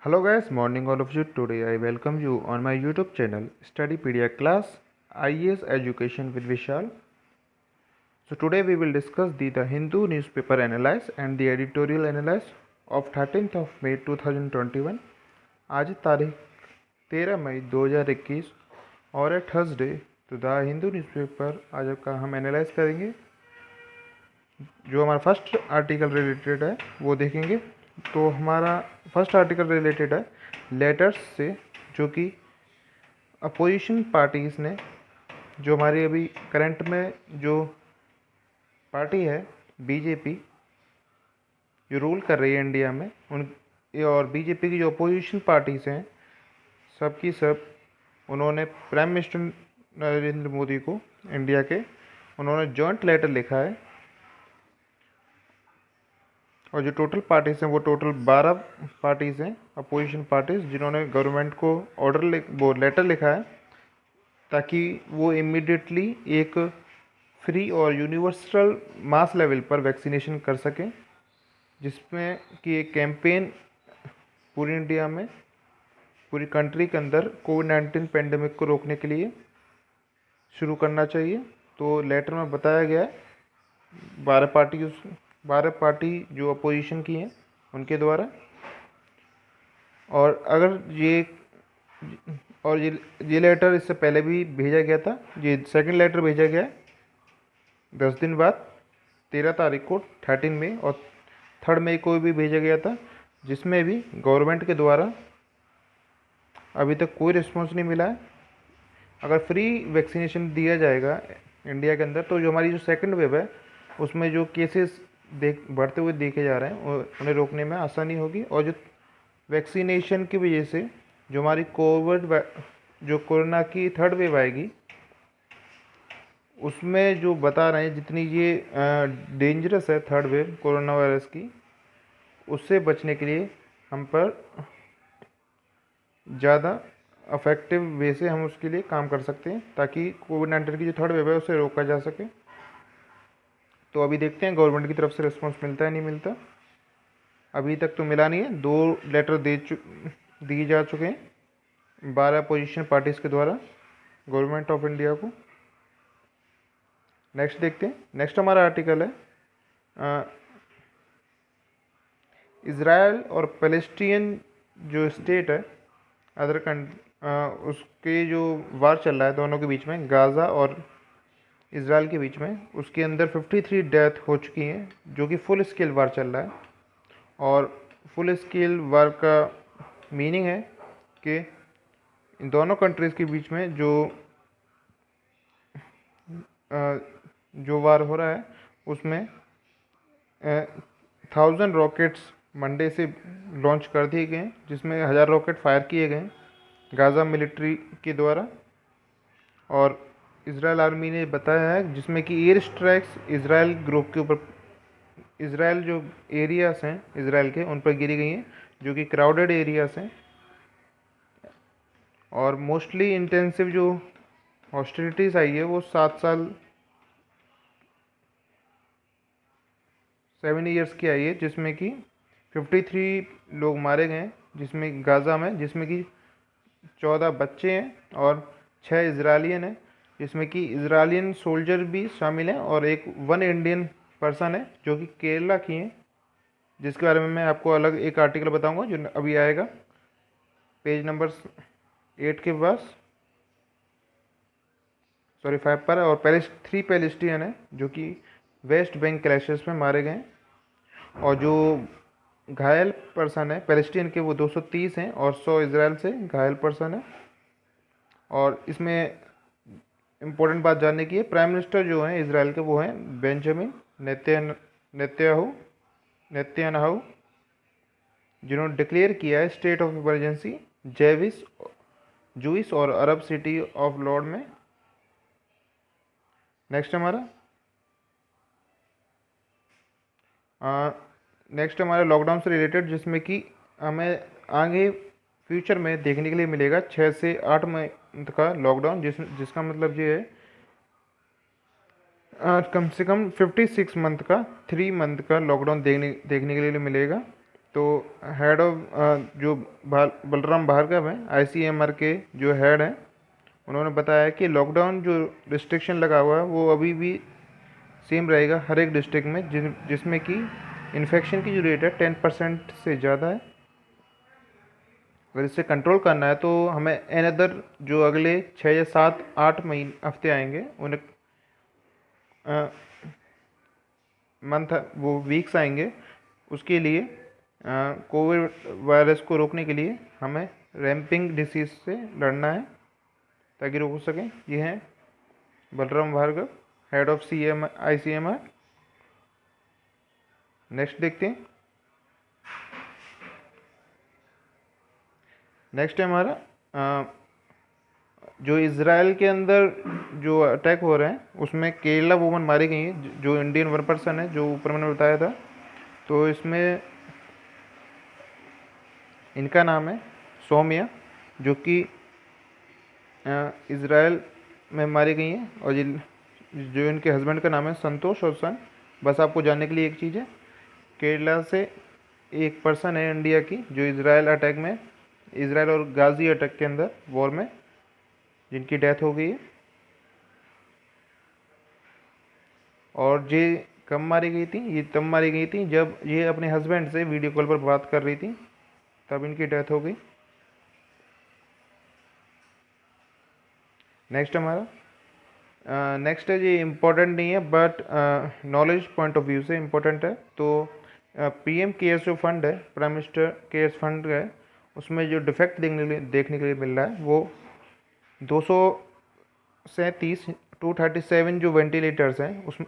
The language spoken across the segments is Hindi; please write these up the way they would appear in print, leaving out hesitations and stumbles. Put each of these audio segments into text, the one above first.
Hello guys, morning all of you. Today I welcome you on my YouTube channel Studypedia class IAS Education with Vishal. So today we will discuss the Hindu newspaper analysis and the editorial analysis of 13th of May 2021. आज तारीख 13 मई 2021 और है थर्सडे। तो द हिंदू न्यूज़पेपर आज का हम एनालाइज करेंगे। जो हमारा फर्स्ट आर्टिकल रिलेटेड है वो देखेंगे। तो हमारा फर्स्ट आर्टिकल रिलेटेड है लेटर्स से, जो कि अपोजिशन पार्टीज़ ने, जो हमारी अभी करंट में जो पार्टी है बीजेपी, जो रूल कर रही है इंडिया में, उन और बीजेपी की जो अपोजिशन पार्टीज़ हैं सबकी सब उन्होंने प्राइम मिनिस्टर नरेंद्र मोदी को, इंडिया के, उन्होंने जॉइंट लेटर लिखा है। और जो टोटल पार्टीज़ हैं वो टोटल 12 पार्टीज़ हैं, अपोजिशन पार्टीज़, जिन्होंने गवर्नमेंट को वो लेटर लिखा है ताकि वो इमीडिएटली एक फ्री और यूनिवर्सल मास लेवल पर वैक्सीनेशन कर सकें, जिसमें कि एक कैंपेन पूरी इंडिया में, पूरी कंट्री के अंदर कोविड-19 पेंडेमिक को रोकने के लिए शुरू करना चाहिए। तो लेटर में बताया गया है 12 पार्टी जो अपोजिशन की हैं उनके द्वारा। और अगर ये लेटर इससे पहले भी भेजा गया था, ये सेकंड लेटर भेजा गया है 10 दिन बाद 13 तारीख को 13 मई, और 3 मई को भी भेजा गया था, जिसमें भी गवर्नमेंट के द्वारा अभी तक कोई रिस्पॉन्स नहीं मिला है। अगर फ्री वैक्सीनेशन दिया जाएगा इंडिया के अंदर तो जो हमारी जो सेकंड वेव है उसमें जो केसेस बढ़ते हुए देखे जा रहे हैं उन्हें रोकने में आसानी होगी। और जो वैक्सीनेशन की वजह से जो हमारी जो कोरोना की थर्ड वेव आएगी, उसमें जो बता रहे हैं जितनी ये डेंजरस है थर्ड वेव कोरोना वायरस की, उससे बचने के लिए हम पर ज़्यादा अफेक्टिव वे से हम उसके लिए काम कर सकते हैं ताकि कोविड-19 की जो थर्ड वेव है उसे रोका जा सके। तो अभी देखते हैं गवर्नमेंट की तरफ से रिस्पांस मिलता है नहीं मिलता। अभी तक तो मिला नहीं है। 2 लेटर दिए जा चुके हैं 12 अपोजिशन पार्टीज़ के द्वारा गवर्नमेंट ऑफ इंडिया को। नेक्स्ट देखते हैं। नेक्स्ट हमारा आर्टिकल है इज़राइल और पैलेस्टीन जो स्टेट है अदर उसके जो वार चल रहा है दोनों के बीच में, गाज़ा और इज़राइल के बीच में, उसके अंदर 53 डेथ हो चुकी हैं, जो कि फुल स्केल वार चल रहा है। और फुल स्केल वार का मीनिंग है कि इन दोनों कंट्रीज़ के बीच में जो वार हो रहा है उसमें 1000 रॉकेट्स मंडे से लॉन्च कर दिए गए, जिसमें 1000 रॉकेट फायर किए गए गाज़ा मिलिट्री के द्वारा। और इज़राइल आर्मी ने बताया है जिसमें कि एयर स्ट्राइक्स इज़राइल ग्रुप के ऊपर, इज़राइल जो एरियाज़ हैं इज़राइल के, उन पर गिरी गई हैं, जो कि क्राउडेड एरियाज़ हैं। और मोस्टली इंटेंसिव जो हॉस्टिलिटीज़ आई है वो 7 ईयर्स की आई है, जिसमें कि 53 लोग मारे गए, जिसमें गाज़ा में, जिसमें कि 14 बच्चे हैं और 6 इजरायलियन हैं, जिसमें कि इजरायलियन सोल्जर भी शामिल हैं और वन इंडियन पर्सन है जो कि केरला की हैं, जिसके बारे में मैं आपको अलग एक आर्टिकल बताऊंगा जो अभी आएगा पेज नंबर 8 के पास, सॉरी 5 पर है। और 3 पैलेस्टीनियन है जो कि वेस्ट बैंक क्लैशेस में मारे गए। और जो घायल पर्सन है पैलेस्टीन के वो 230 हैं और 100 इजराइल से घायल पर्सन है। और इसमें इम्पोर्टेंट बात जानने की है, प्राइम मिनिस्टर जो हैं इजराइल के वो हैं बेंजामिन नेतन्याहू, जिन्होंने डिक्लेयर किया है स्टेट ऑफ इमरजेंसी जूइस और अरब सिटी ऑफ लॉर्ड में। नेक्स्ट हमारा लॉकडाउन से रिलेटेड, जिसमें कि हमें आगे फ्यूचर में देखने के लिए मिलेगा 6 से 8 मंथ का लॉकडाउन, जिसका मतलब ये है कम से कम 56 मंथ का 3 मंथ का लॉकडाउन देखने के लिए मिलेगा, तो हेड ऑफ जो बलराम भार्गव हैं आईसीएमआर के जो हेड हैं, उन्होंने बताया कि लॉकडाउन जो रिस्ट्रिक्शन लगा हुआ है वो अभी भी सेम रहेगा हर एक डिस्ट्रिक्ट में, जिसमें कि इन्फेक्शन की जो रेट है 10% से ज़्यादा है। अगर इसे कंट्रोल करना है तो हमें अनदर जो अगले 6 या 7 8 हफ्ते आएंगे उन्हें मंथ वो वीक्स आएंगे, उसके लिए कोविड वायरस को रोकने के लिए हमें रैम्पिंग डिसीज़ से लड़ना है ताकि रोक सकें। ये हैं Balram Bhargava, head of ICMR। Next देखते हैं। नेक्स्ट है हमारा जो इज़राइल के अंदर जो अटैक हो रहे हैं उसमें केरला वुमन मारी गई है, जो इंडियन 1% है, जो ऊपर मैंने बताया था। तो इसमें इनका नाम है सौम्या, जो कि इज़राइल में मारी गई हैं, और जो इनके हस्बैंड का नाम है संतोष और सन। बस आपको जानने के लिए एक चीज़ है, केरला से एक पर्सन है इंडिया की जो इज़राइल और गाज़ी अटैक के अंदर वॉर में जिनकी डेथ हो गई है। और ये कब मारी गई थी? ये तब मारी गई थी जब ये अपने हस्बैंड से वीडियो कॉल पर बात कर रही थी, तब इनकी डेथ हो गई। नेक्स्ट हमारा नेक्स्ट है, ये इम्पोर्टेंट नहीं है but knowledge point of view से इम्पोर्टेंट है। तो PM केयर्स जो फंड है, प्राइम मिनिस्टर केयर्स फंड है, उसमें जो डिफेक्ट देखने के लिए मिल रहा है वो 237 237 जो वेंटिलेटर्स हैं उसमें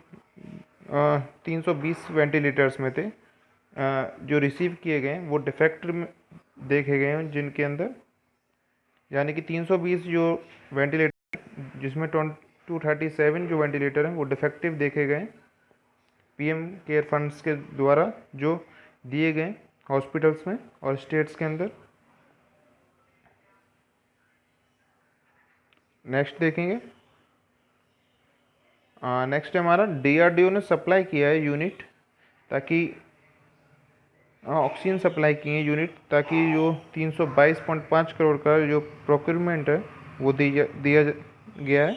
320 वेंटिलेटर्स में थे जो रिसीव किए गए वो डिफेक्ट देखे गए हैं, जिनके अंदर यानी कि 320 जो वेंटिलेटर जिसमें 237 जो वेंटिलेटर हैं वो डिफेक्टिव देखे गए PM केयर फंड्स के द्वारा जो दिए गए हॉस्पिटल्स में और स्टेट्स के अंदर। नेक्स्ट देखेंगे। नेक्स्ट हमारा DRDO ने सप्लाई किया है यूनिट, ताकि ऑक्सीजन सप्लाई किए हैं यूनिट, ताकि जो 322.5 करोड़ का जो प्रोक्योरमेंट है वो दिया गया है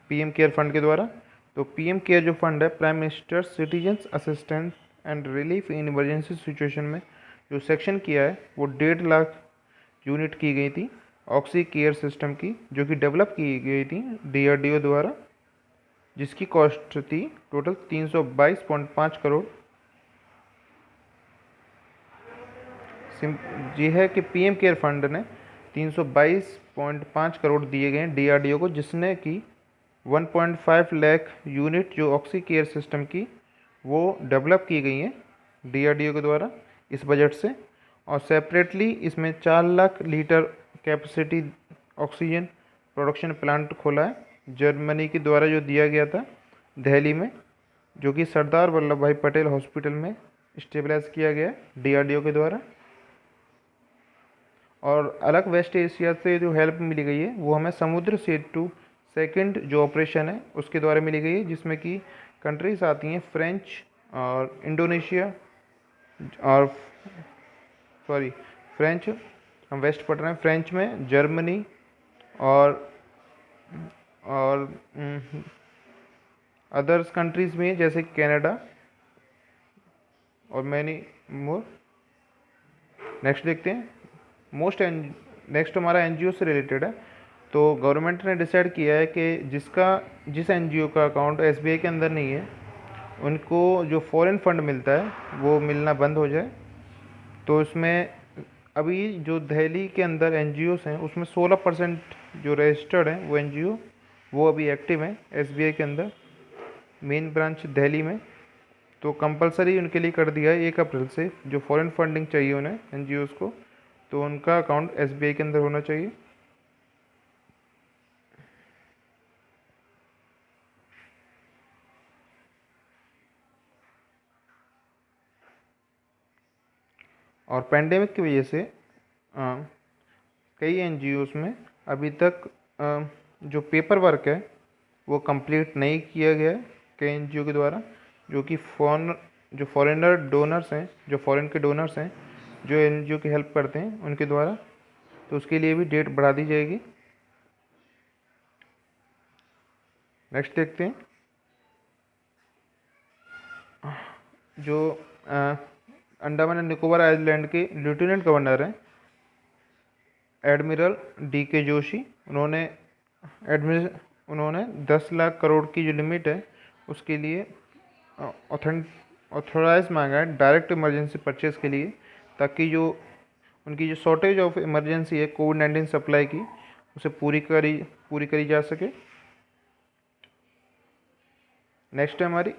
PM केयर फंड के द्वारा। तो PM केयर जो फंड है, prime minister citizens assistance and relief in emergency situation में जो सेक्शन किया है वो 1.5 लाख यूनिट की गई थी ऑक्सी केयर सिस्टम की, जो कि डेवलप की गई थी DRDO द्वारा, जिसकी कॉस्ट थी टोटल 322.5 करोड़। ये है कि PM केयर फंड ने 322.5 करोड़ दिए गए DRDO को, जिसने कि 1.5 लाख यूनिट जो ऑक्सी केयर सिस्टम की वो डेवलप की गई हैं DRDO के द्वारा इस बजट से। और सेपरेटली इसमें 4 lakh litre capacity oxygen production plant खोला है जर्मनी के द्वारा, जो दिया गया था दिल्ली में, जो कि सरदार वल्लभ भाई पटेल हॉस्पिटल में स्टेबलाइज किया गया DRDO के द्वारा। और अलग वेस्ट एशिया से जो हेल्प मिली गई है वो हमें समुद्र सेतु सेकंड जो ऑपरेशन है उसके द्वारा मिली गई है, जिसमें कि कंट्रीज आती हैं फ्रेंच और इंडोनेशिया और फ्रेंच, हम वेस्ट पढ़ रहे हैं, फ्रेंच में जर्मनी और अदर्स कंट्रीज में जैसे कनाडा और मैनी मोर। नेक्स्ट देखते हैं। नेक्स्ट हमारा NGO से रिलेटेड है। तो गवर्नमेंट ने डिसाइड किया है कि जिस NGO का अकाउंट SBI के अंदर नहीं है उनको जो फॉरेन फंड मिलता है वो मिलना बंद हो जाए। तो इसमें अभी जो दिल्ली के अंदर NGOs हैं उसमें 16% जो रजिस्टर्ड हैं वो NGO वो अभी एक्टिव हैं SBI के अंदर, मेन ब्रांच दिल्ली में। तो कंपलसरी उनके लिए कर दिया है 1 अप्रैल से, जो फॉरेन फंडिंग चाहिए उन्हें NGOs को, तो उनका अकाउंट SBI के अंदर होना चाहिए। और पेंडेमिक की वजह से कई NGOs में अभी तक जो पेपर वर्क है वो कंप्लीट नहीं किया गया है कई NGO के द्वारा, जो कि जो फॉरेनर डोनर्स हैं, जो फॉरेन के डोनर्स हैं, जो एनजीओ की हेल्प करते हैं उनके द्वारा, तो उसके लिए भी डेट बढ़ा दी जाएगी। नेक्स्ट देखते हैं, जो अंडमान एंड निकोबार आइलैंड के लेफ्टिनेंट गवर्नर हैं एडमिरल DK जोशी, उन्होंने 10 लाख करोड़ की जो लिमिट है उसके लिए ऑथोराइज मांगा है डायरेक्ट इमरजेंसी परचेज के लिए, ताकि जो उनकी जो शॉर्टेज ऑफ इमरजेंसी है कोविड-19 सप्लाई की, उसे पूरी करी जा सके। नेक्स्ट है हमारी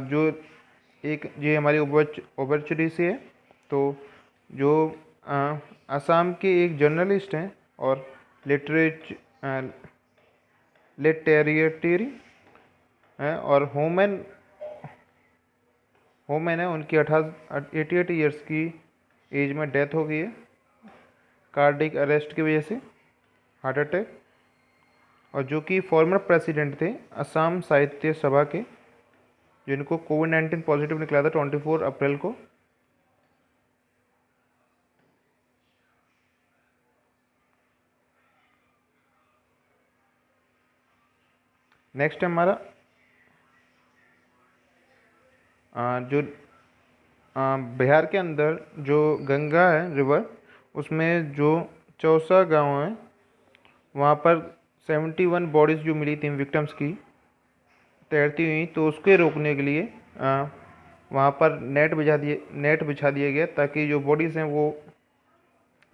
जो एक ये हमारी ओबरचुरी से है, तो जो असम के एक जर्नलिस्ट हैं और लिटरेरी हैं और होमैन है, उनकी 88 ईयर्स की एज में डेथ हो गई है कार्डिक अरेस्ट की वजह से, हार्ट अटैक। और जो कि फॉर्मर प्रेसिडेंट थे असम साहित्य सभा के, जिनको कोविड-19 पॉजिटिव निकला था 24 अप्रैल को। नेक्स्ट है हमारा जो बिहार के अंदर जो गंगा है रिवर, उसमें जो चौसा गांव है वहाँ पर 71 बॉडीज़ जो मिली थी विक्टिम्स की तैरती हुई, तो उसके रोकने के लिए वहाँ पर नेट बिछा दिया गया, ताकि जो बॉडीज़ हैं वो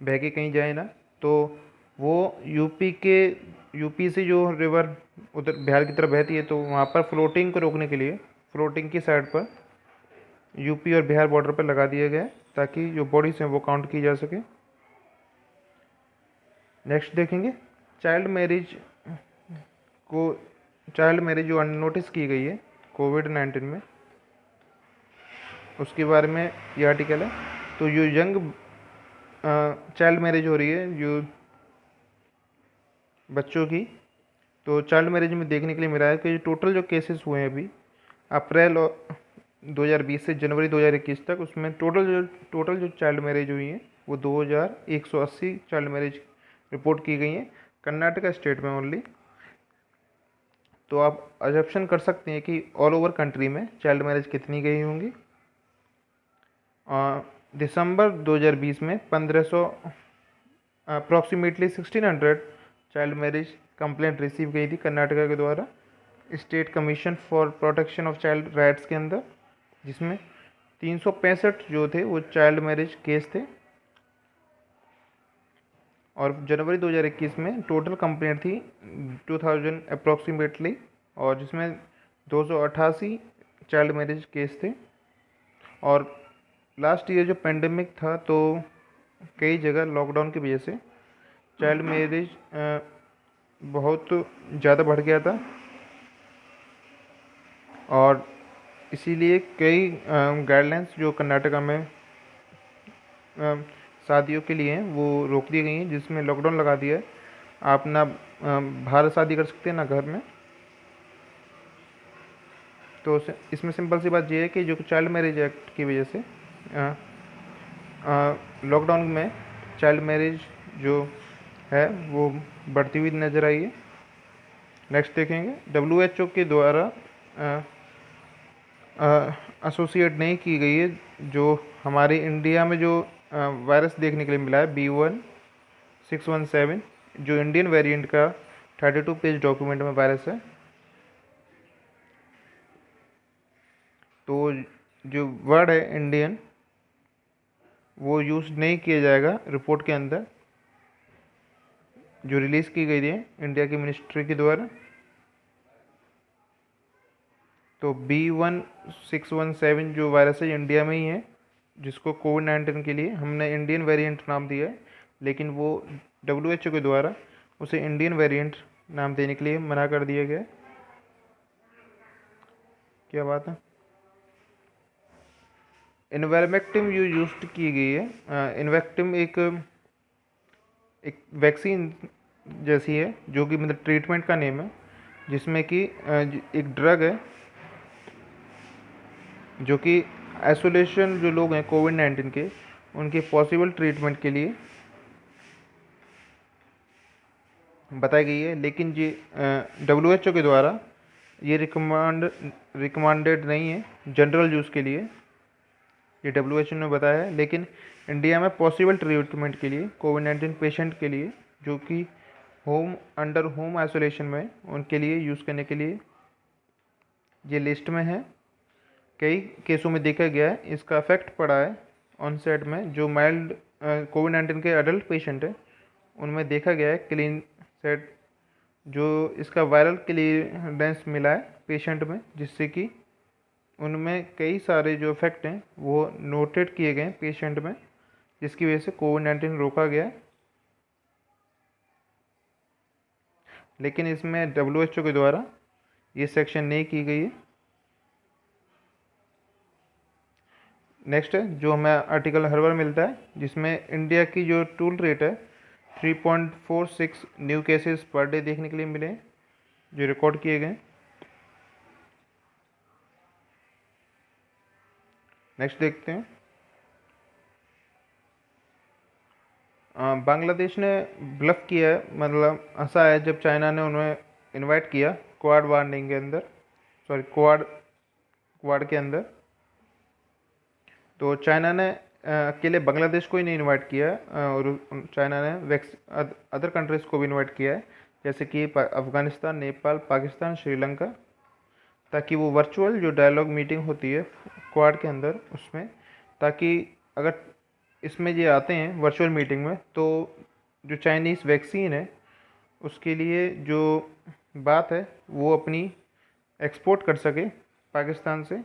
बह के कहीं जाए ना। तो वो यूपी से जो रिवर उधर बिहार की तरफ बहती है, तो वहाँ पर फ्लोटिंग को रोकने के लिए फ्लोटिंग की साइड पर यूपी और बिहार बॉर्डर पर लगा दिया गया है, ताकि जो बॉडीज़ हैं वो काउंट की जा सके। नेक्स्ट देखेंगे चाइल्ड मैरिज जो अननोटिस की गई है कोविड-19 में, उसके बारे में ये आर्टिकल है। तो जो यंग चाइल्ड मैरिज हो रही है जो बच्चों की, तो चाइल्ड मैरिज में देखने के लिए मिला है कि टोटल जो केसेस हुए हैं अभी अप्रैल 2020 से जनवरी 2021 तक, उसमें टोटल जो चाइल्ड मैरिज हुई हैं वो 2180 चाइल्ड मैरिज रिपोर्ट की गई हैं कर्नाटका स्टेट में ओनली। तो आप अजप्शन कर सकते हैं कि ऑल ओवर कंट्री में चाइल्ड मैरिज कितनी गई होंगी। दिसंबर 2020 में 1500 approximately 1600 child marriage complaint receive गई थी कर्नाटका के द्वारा state commission for protection of child rights के अंदर, जिसमें 365 जो थे वो चाइल्ड मैरिज केस थे। और जनवरी 2021 में टोटल कंप्लेंट थी 2000 अप्रॉक्सीमेटली, और जिसमें 288 चाइल्ड मैरिज केस थे। और लास्ट ईयर जो पेंडेमिक था, तो कई जगह लॉकडाउन की वजह से चाइल्ड मैरिज बहुत ज़्यादा बढ़ गया था, और इसीलिए कई गाइडलाइंस जो कर्नाटका में शादियों के लिए हैं वो रोक दी गई हैं, जिसमें लॉकडाउन लगा दिया है। आप ना बाहर शादी कर सकते हैं ना घर में। तो इसमें सिंपल सी बात ये है कि जो चाइल्ड मैरिज एक्ट की वजह से लॉकडाउन में चाइल्ड मैरिज जो है वो बढ़ती हुई नज़र आई है। नेक्स्ट देखेंगे WHO के द्वारा एसोसिएट नहीं की गई है जो हमारे इंडिया में जो वायरस देखने के लिए मिला है B1617, जो इंडियन वेरिएंट का 32 पेज डॉक्यूमेंट में वायरस है। तो जो वर्ड है इंडियन वो यूज़ नहीं किया जाएगा रिपोर्ट के अंदर, जो रिलीज़ की गई है इंडिया की मिनिस्ट्री के द्वारा। तो B1617 जो वायरस है इंडिया में ही है, जिसको कोविड-19 के लिए हमने इंडियन वेरिएंट नाम दिया है, लेकिन वो WHO के द्वारा उसे इंडियन वेरिएंट नाम देने के लिए मना कर दिया गया। क्या बात है। इन्वेक्टिम यूज की गई है। इन्वेक्टिम एक वैक्सीन जैसी है, जो कि मतलब ट्रीटमेंट का नेम है, जिसमें कि एक ड्रग है जो कि आइसोलेशन जो लोग हैं कोविड-19 के, उनके पॉसिबल ट्रीटमेंट के लिए बताई गई है। लेकिन ये WHO के द्वारा ये रिकमेंडेड नहीं है जनरल यूज़ के लिए, ये WHO ने बताया है। लेकिन इंडिया में पॉसिबल ट्रीटमेंट के लिए कोविड-19 पेशेंट के लिए जो कि अंडर होम आइसोलेशन में, उनके लिए यूज़ करने के लिए ये लिस्ट में है। कई केसों में देखा गया है इसका इफेक्ट पड़ा है ऑनसेट में। जो माइल्ड कोविड-19 के अडल्ट पेशेंट हैं उनमें देखा गया है क्लीन सेट, जो इसका वायरल क्लियरेंस मिला है पेशेंट में, जिससे कि उनमें कई सारे जो इफेक्ट हैं वो नोटेड किए गए पेशेंट में, जिसकी वजह से कोविड-19 रोका गया है। लेकिन इसमें WHO के द्वारा ये सेक्शन नहीं की गई है। नेक्स्ट है जो हमें आर्टिकल हर बार मिलता है, जिसमें इंडिया की जो टूल रेट है 3.46 न्यू केसेस पर डे देखने के लिए मिले जो रिकॉर्ड किए गए। नेक्स्ट देखते हैं, बांग्लादेश ने ब्लफ किया है, मतलब ऐसा है जब चाइना ने उन्हें इनवाइट किया क्वाड वार्निंग के अंदर, क्वाड के अंदर, तो चाइना ने अकेले बांग्लादेश को ही नहीं इनवाइट किया और चाइना ने अदर कंट्रीज़ को भी इनवाइट किया है, जैसे कि अफ़गानिस्तान, नेपाल, पाकिस्तान, श्रीलंका, ताकि वो वर्चुअल जो डायलॉग मीटिंग होती है क्वाड के अंदर उसमें, ताकि अगर इसमें ये आते हैं वर्चुअल मीटिंग में तो जो चाइनीज़ वैक्सीन है उसके लिए जो बात है वो अपनी एक्सपोर्ट कर सके पाकिस्तान से।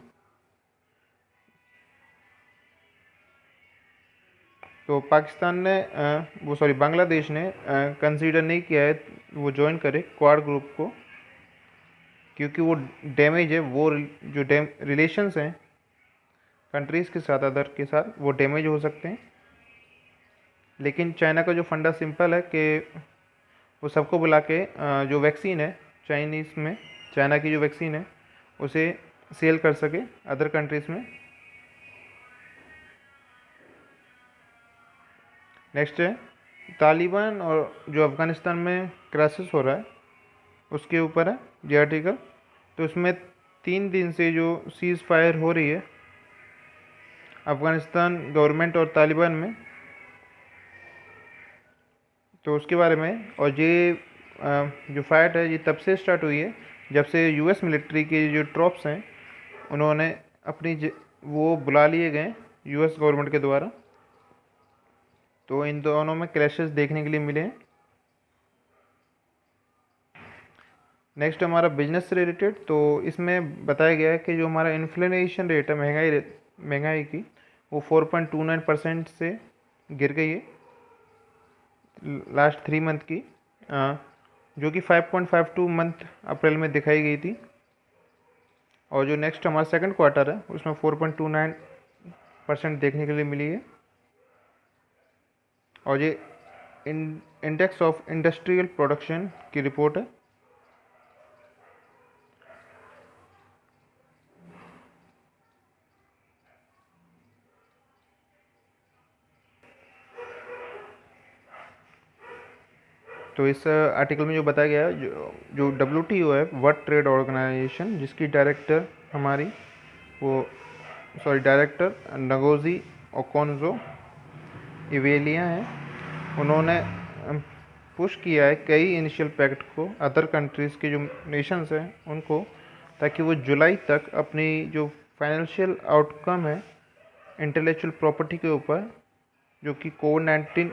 तो पाकिस्तान ने बांग्लादेश ने कंसीडर नहीं किया है वो ज्वाइन करे क्वाड ग्रुप को, क्योंकि वो डैमेज है, वो जो रिलेशंस हैं कंट्रीज़ के साथ, अदर के साथ, वो डैमेज हो सकते हैं। लेकिन चाइना का जो फंडा सिंपल है कि वो सबको बुला के जो वैक्सीन है चाइनीज़ में, चाइना की जो वैक्सीन है उसे सेल कर सके अदर कंट्रीज़ में। नेक्स्ट है तालिबान और जो अफ़गानिस्तान में क्राइसिस हो रहा है उसके ऊपर है ये आर्टिकल। तो इसमें 3 दिन से जो सीज़ फायर हो रही है अफ़गानिस्तान गवर्नमेंट और तालिबान में, तो उसके बारे में। और ये जो फाइट है ये तब से स्टार्ट हुई है जब से US मिलिट्री के जो ट्रॉप्स हैं उन्होंने वो बुला लिए गए US गवर्नमेंट के द्वारा। तो इन दोनों में क्लैशेस देखने के लिए मिले हैं। नेक्स्ट हमारा बिजनेस से रिलेटेड, तो इसमें बताया गया है कि जो हमारा इन्फ्लेशन रेट है महंगाई की, वो 4.29% से गिर गई है लास्ट 3 मंथ की, जो कि 5.52 मंथ अप्रैल में दिखाई गई थी। और जो नेक्स्ट हमारा सेकंड क्वार्टर है उसमें 4.29% देखने के लिए मिली है। और ये इंडेक्स ऑफ इंडस्ट्रियल प्रोडक्शन की रिपोर्ट है। तो इस आर्टिकल में जो बताया गया है, जो WTO है, वर्ल्ड ट्रेड ऑर्गेनाइजेशन, जिसकी डायरेक्टर हमारी डायरेक्टर नगोजी ओकोनजो इवेलिया हैं, उन्होंने पुश किया है कई इनिशियल पैक्ट को अदर कंट्रीज़ के जो नेशंस हैं उनको, ताकि वो जुलाई तक अपनी जो फाइनेंशियल आउटकम है इंटेलेक्चुअल प्रॉपर्टी के ऊपर, जो कि कोविड-19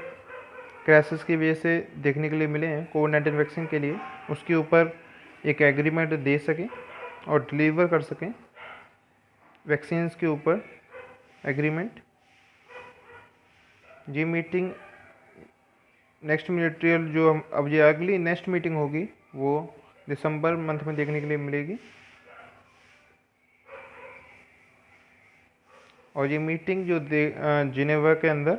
क्राइसिस की वजह से देखने के लिए मिले हैं कोविड-19 वैक्सीन के लिए, उसके ऊपर एक एग्रीमेंट दे सकें और डिलीवर कर सकें वैक्सीन्स के ऊपर एग्रीमेंट। ये मीटिंग नेक्स्ट मटेरियल जो अब ये अगली नेक्स्ट मीटिंग होगी वो दिसंबर मंथ में देखने के लिए मिलेगी। और ये मीटिंग जो जिनेवा के अंदर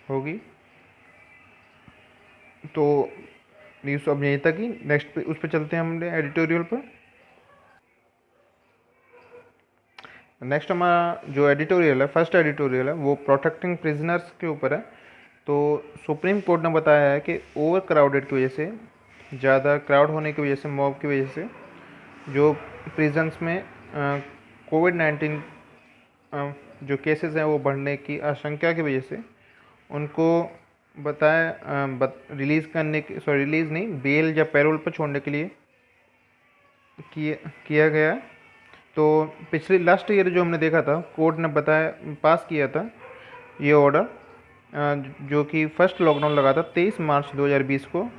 होगी। तो न्यूज़ अब यहीं तक ही, नेक्स्ट पे उस पर चलते हैं हमने एडिटोरियल पर। नेक्स्ट हमारा जो एडिटोरियल है, फर्स्ट एडिटोरियल है, वो प्रोटेक्टिंग प्रिजनर्स के ऊपर है। तो सुप्रीम कोर्ट ने बताया है कि ओवर क्राउडेड की वजह से, ज़्यादा क्राउड होने की वजह से, मॉब की वजह से जो प्रिजन्स में कोविड-19 जो केसेस हैं वो बढ़ने की आशंका की वजह से उनको रिलीज़ करने की, रिलीज़ नहीं, बेल या पैरोल पर छोड़ने के लिए किया गया। तो पिछले लास्ट ईयर जो हमने देखा था, कोर्ट ने पास किया था ये ऑर्डर, जो कि फर्स्ट लॉकडाउन लगा था 23 मार्च 2020 को।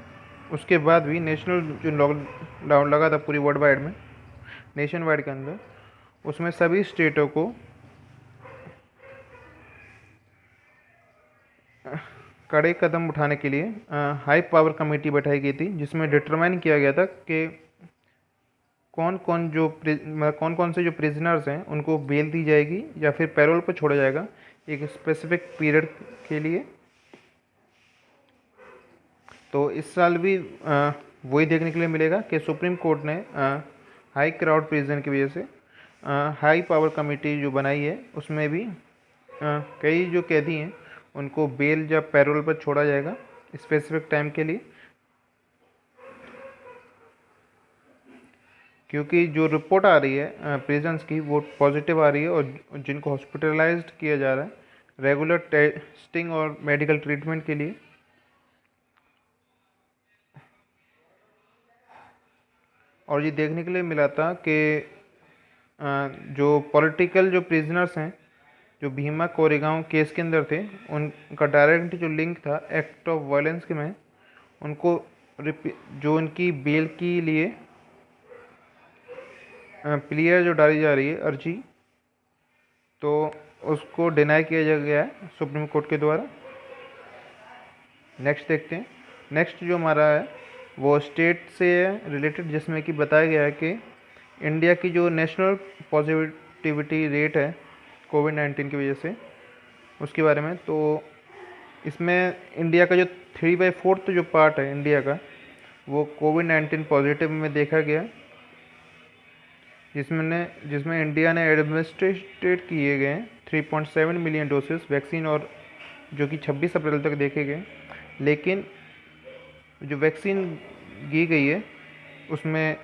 उसके बाद भी नेशनल जो लॉकडाउन लगा था पूरी वर्ल्ड वाइड में, नेशन वाइड के अंदर, उसमें सभी स्टेटों को कड़े कदम उठाने के लिए हाई पावर कमेटी बैठाई गई थी, जिसमें डिटरमाइन किया गया था कि कौन कौन से जो प्रिजनर्स हैं उनको बेल दी जाएगी या फिर पैरोल पर छोड़ा जाएगा एक स्पेसिफिक पीरियड के लिए। तो इस साल भी वही देखने के लिए मिलेगा कि सुप्रीम कोर्ट ने हाई क्राउड प्रिजन की वजह से हाई पावर कमेटी जो बनाई है, उसमें भी कई जो कैदी हैं उनको बेल या पैरोल पर छोड़ा जाएगा स्पेसिफिक टाइम के लिए। क्योंकि जो रिपोर्ट आ रही है प्रिजन्स की, वो पॉजिटिव आ रही है, और जिनको हॉस्पिटलाइज्ड किया जा रहा है रेगुलर टेस्टिंग और मेडिकल ट्रीटमेंट के लिए। और ये देखने के लिए मिला था कि जो पॉलिटिकल जो प्रिजनर्स हैं, जो भीमा कोरेगांव केस के अंदर थे, उनका डायरेक्ट जो लिंक था एक्ट ऑफ वायलेंस के में, उनको जो उनकी बेल के लिए प्लेयर जो डाली जा रही है अर्जी, तो उसको डिनाई किया गया है सुप्रीम कोर्ट के द्वारा। नेक्स्ट देखते हैं। नेक्स्ट जो हमारा है वो स्टेट से रिलेटेड, जिसमें कि बताया गया है कि इंडिया की जो नेशनल पॉजिटिविटी रेट है कोविड-19 की वजह से, उसके बारे में। तो इसमें इंडिया का जो 3/4 जो पार्ट है इंडिया का, वो कोविड-19 पॉजिटिव में देखा गया, जिसमें इंडिया ने एडमिनिस्ट्रेटेड किए गए 3.7 मिलियन डोसेस वैक्सीन, और जो कि 26 अप्रैल तक देखे गए। लेकिन जो वैक्सीन दी गई है उसमें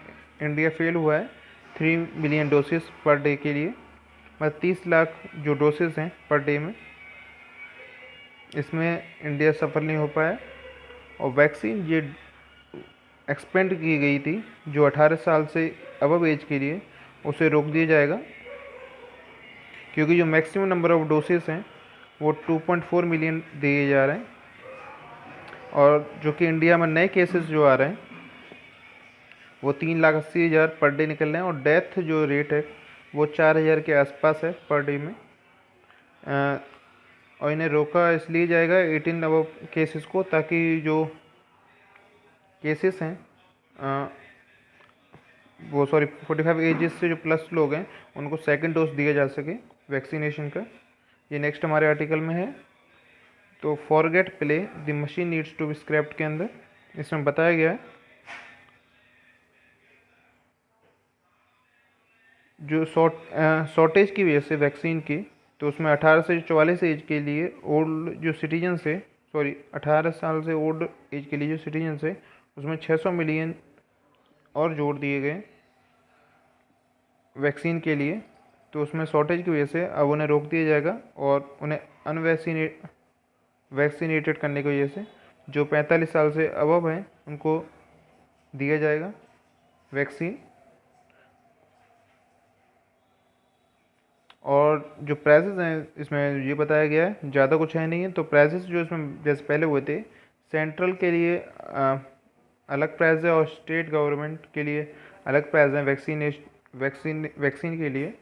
इंडिया फेल हुआ है 3 मिलियन डोसेस पर डे के लिए, मतलब 30 लाख जो डोसेस हैं पर डे में, इसमें इंडिया सफल नहीं हो पाया। और वैक्सीन ये एक्सपेंड की गई थी जो 18 साल से अबव एज के लिए, उसे रोक दिया जाएगा, क्योंकि जो मैक्सिमम नंबर ऑफ डोसेस हैं वो 2.4 मिलियन दिए जा रहे हैं, और जो कि इंडिया में नए केसेस जो आ रहे हैं वो 3,80,000 पर डे निकल रहे हैं, और डेथ जो रेट है वो 4,000 के आसपास है पर डे में। और इन्हें रोका इसलिए जाएगा 18 अबव केसेस को, ताकि जो केसेस हैं वो 45 एजेस से जो प्लस लोग हैं उनको सेकंड डोज दिया जा सके वैक्सीनेशन का। ये नेक्स्ट हमारे आर्टिकल में है। तो forget play the machine needs to be scrapped के अंदर इसमें बताया गया है जो शॉर्टेज की वजह से वैक्सीन की, तो उसमें 18 से 44 एज के लिए ओल्ड जो सिटीजन से 18 साल से ओल्ड एज के लिए जो सिटीजन है, उसमें 600 मिलियन और जोड़ दिए गए वैक्सीन के लिए। तो उसमें शॉर्टेज की वजह से अब उन्हें रोक दिया जाएगा, और उन्हें वैक्सीनेटेड करने की वजह से जो 45 साल से अबव हैं उनको दिया जाएगा वैक्सीन। और जो प्राइजेज़ हैं इसमें ये बताया गया है, ज़्यादा कुछ है नहीं है। तो प्राइजेज़ जो इसमें जैसे पहले हुए थे, सेंट्रल के लिए अलग प्राइस है और स्टेट गवर्नमेंट के लिए अलग प्राइस है वैक्सीन के लिए।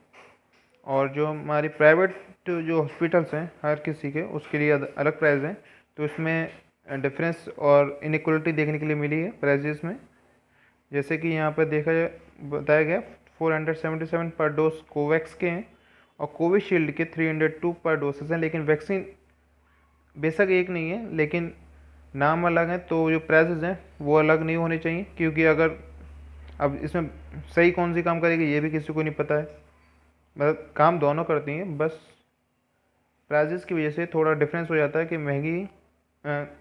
और जो हमारी प्राइवेट जो हॉस्पिटल्स हैं हर किसी के, उसके लिए अलग प्राइस हैं। तो इसमें डिफरेंस और इनइक्वलिटी देखने के लिए मिली है प्राइजेस में। जैसे कि यहाँ पर बताया गया 477 पर डोज कोवैक्स के हैं, और कोविशील्ड के 302 पर डोसेस हैं। लेकिन वैक्सीन बेशक एक नहीं है, लेकिन नाम अलग है, तो जो प्राइसेस हैं वो अलग नहीं होने चाहिए, क्योंकि अगर अब इसमें सही कौन सी काम करेगी ये भी किसी को नहीं पता है। मतलब काम दोनों करती हैं, बस प्राइजेस की वजह से थोड़ा डिफरेंस हो जाता है कि महंगी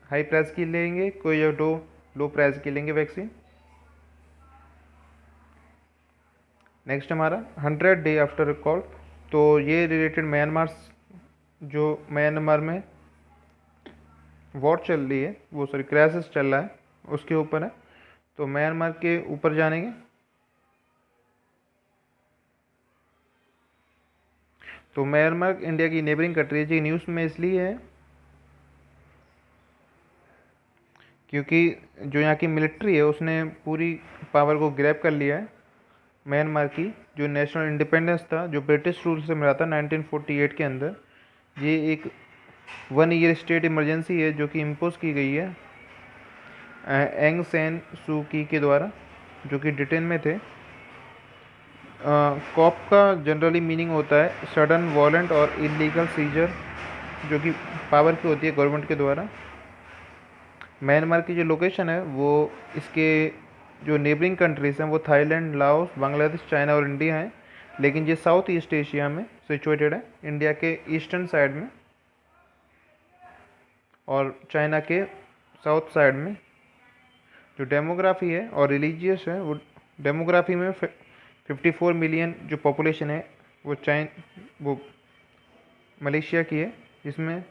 हाई प्राइस की लेंगे कोई, या लो प्राइस की लेंगे वैक्सीन। नेक्स्ट हमारा 100 डे आफ्टर रिकॉल। तो ये रिलेटेड म्यांमार में वॉर चल रही है, वो सॉरी क्राइसिस चल रहा है, उसके ऊपर है। तो म्यांमार के ऊपर जानेंगे। तो म्यांमार इंडिया की नेबरिंग कंट्री है जी। न्यूज़ में इसलिए है क्योंकि जो यहाँ की मिलिट्री है उसने पूरी पावर को ग्रैब कर लिया है। म्यांमार की जो नेशनल इंडिपेंडेंस था, जो ब्रिटिश रूल से मिला था 1948 के अंदर, ये एक 1 ईयर स्टेट इमरजेंसी है जो कि इम्पोज की गई है एंग सैन सू की के द्वारा, जो कि डिटेन में थे। कॉप का जनरली मीनिंग होता है सडन वॉलेंट और इलीगल सीजर, जो कि पावर की होती है गवर्नमेंट के द्वारा। म्यांमार की जो लोकेशन है वो इसके जो नेबरिंग कंट्रीज़ हैं वो थाईलैंड, लाओस, बांग्लादेश, चाइना और इंडिया हैं, लेकिन ये साउथ ईस्ट एशिया में सिचुएटेड है, इंडिया के ईस्टर्न साइड में और चाइना के साउथ साइड में। जो डेमोग्राफी है और रिलीजियस है, वो डेमोग्राफी में 54 मिलियन जो पॉपुलेशन है वो मलेशिया की है, जिसमें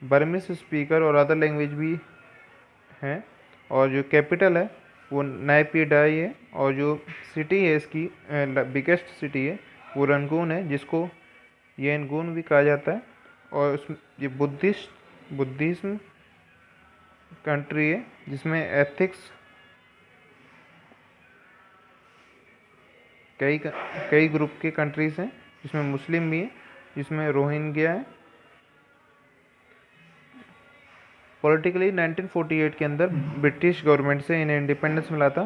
बर्मीज स्पीकर और अदर लैंग्वेज भी हैं। और जो कैपिटल है वो नाइपीडाई है, और जो सिटी है इसकी बिगेस्ट सिटी है वो रंगून है, जिसको येनगुन भी कहा जाता है। और ये बुद्धिज्म कंट्री है, जिसमें एथिक्स कई ग्रुप के कंट्रीज़ हैं, जिसमें मुस्लिम भी है, जिसमें रोहिंग्या है। पॉलिटिकली 1948 के अंदर ब्रिटिश गवर्नमेंट से इन्हें इंडिपेंडेंस मिला था,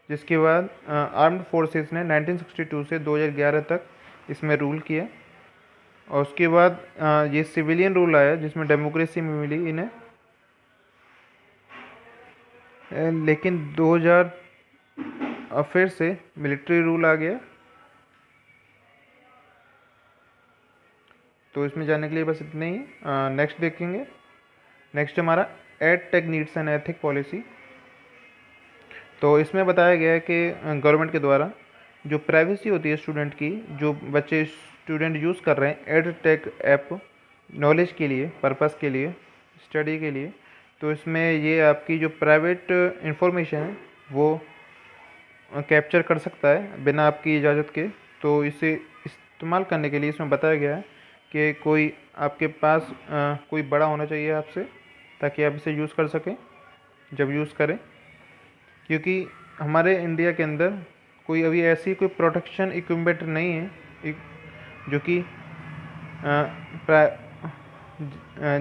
जिसके बाद आर्म्ड फोर्सेस ने 1962 से 2011 तक इसमें रूल किया, और उसके बाद ये सिविलियन रूल आया जिसमें डेमोक्रेसी में मिली इन्हें। लेकिन 2000 फिर से मिलिट्री रूल आ गया। तो इसमें जाने के लिए बस इतना ही। नेक्स्ट देखेंगे। नेक्स्ट हमारा edtech needs and ethic policy. तो इसमें बताया गया है कि गवर्नमेंट के द्वारा जो प्राइवेसी होती है स्टूडेंट की, जो बच्चे स्टूडेंट यूज़ कर रहे हैं एडटेक ऐप नॉलेज के लिए, पर्पस के लिए, स्टडी के लिए, तो इसमें ये आपकी जो प्राइवेट इंफॉर्मेशन है वो कैप्चर कर सकता है बिना आपकी इजाज़त के। तो इसे इस्तेमाल करने के लिए इसमें बताया गया है कि कोई आपके पास कोई बड़ा होना चाहिए आपसे, ताकि आप इसे यूज़ कर सकें जब यूज़ करें। क्योंकि हमारे इंडिया के अंदर कोई अभी ऐसी कोई प्रोटेक्शन इक्विपमेंट नहीं है जो कि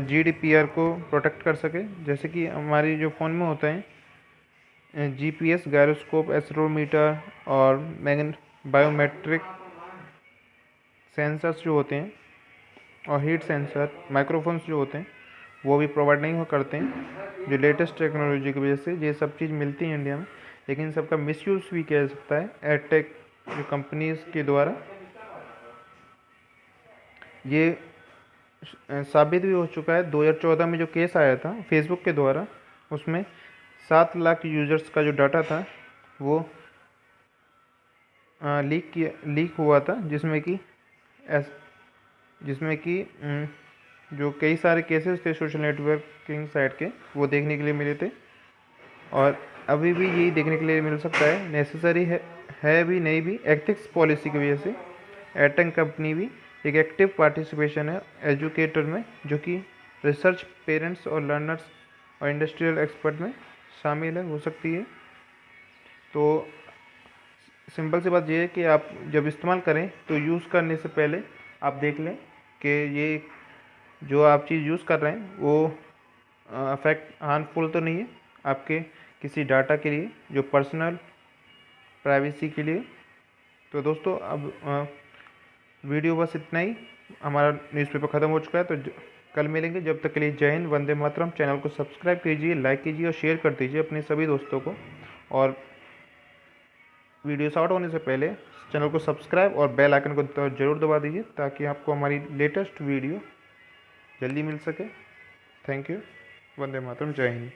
GDPR को प्रोटेक्ट कर सके। जैसे कि हमारी जो फ़ोन में होते हैं GPS, गायरोस्कोप, एस्ट्रोमीटर और बायोमेट्रिक सेंसर्स जो होते हैं, और हीट सेंसर, माइक्रोफोन्स जो होते हैं, वो भी प्रोवाइड नहीं हो करते हैं। जो लेटेस्ट टेक्नोलॉजी की वजह से ये सब चीज़ मिलती है इंडिया में, लेकिन सबका मिसयूज़ भी किया जा सकता है एडटेक जो कंपनीज़ के द्वारा। ये साबित भी हो चुका है। 2014 में जो केस आया था फेसबुक के द्वारा, उसमें 7 लाख यूजर्स का जो डाटा था वो लीक हुआ था, जिसमें कि जो कई सारे केसेस थे सोशल नेटवर्किंग साइट के, वो देखने के लिए मिले थे। और अभी भी यही देखने के लिए मिल सकता है। नेसेसरी है भी नहीं भी, एथिक्स पॉलिसी की वजह से एडटेक कंपनी भी एक एक्टिव पार्टिसिपेशन है एजुकेटर में, जो कि रिसर्च, पेरेंट्स और लर्नर्स और इंडस्ट्रियल एक्सपर्ट में शामिल है हो सकती है। तो सिंपल सी बात यह है कि आप जब इस्तेमाल करें तो यूज़ करने से पहले आप देख लें कि ये जो आप चीज़ यूज़ कर रहे हैं वो हार्मफुल तो नहीं है आपके किसी डाटा के लिए, जो पर्सनल प्राइवेसी के लिए। तो दोस्तों अब वीडियो बस इतना ही। हमारा न्यूज़पेपर ख़त्म हो चुका है, तो कल मिलेंगे। जब तक के लिए जय हिंद, वंदे मातरम। चैनल को सब्सक्राइब कीजिए, लाइक कीजिए और शेयर कर दीजिए अपने सभी दोस्तों को। और वीडियो शॉर्ट होने से पहले चैनल को सब्सक्राइब और बेल आइकन को तो ज़रूर दबा दीजिए ताकि आपको हमारी लेटेस्ट वीडियो जल्दी मिल सके। Thank you. वंदे मातरम। जय हिंद।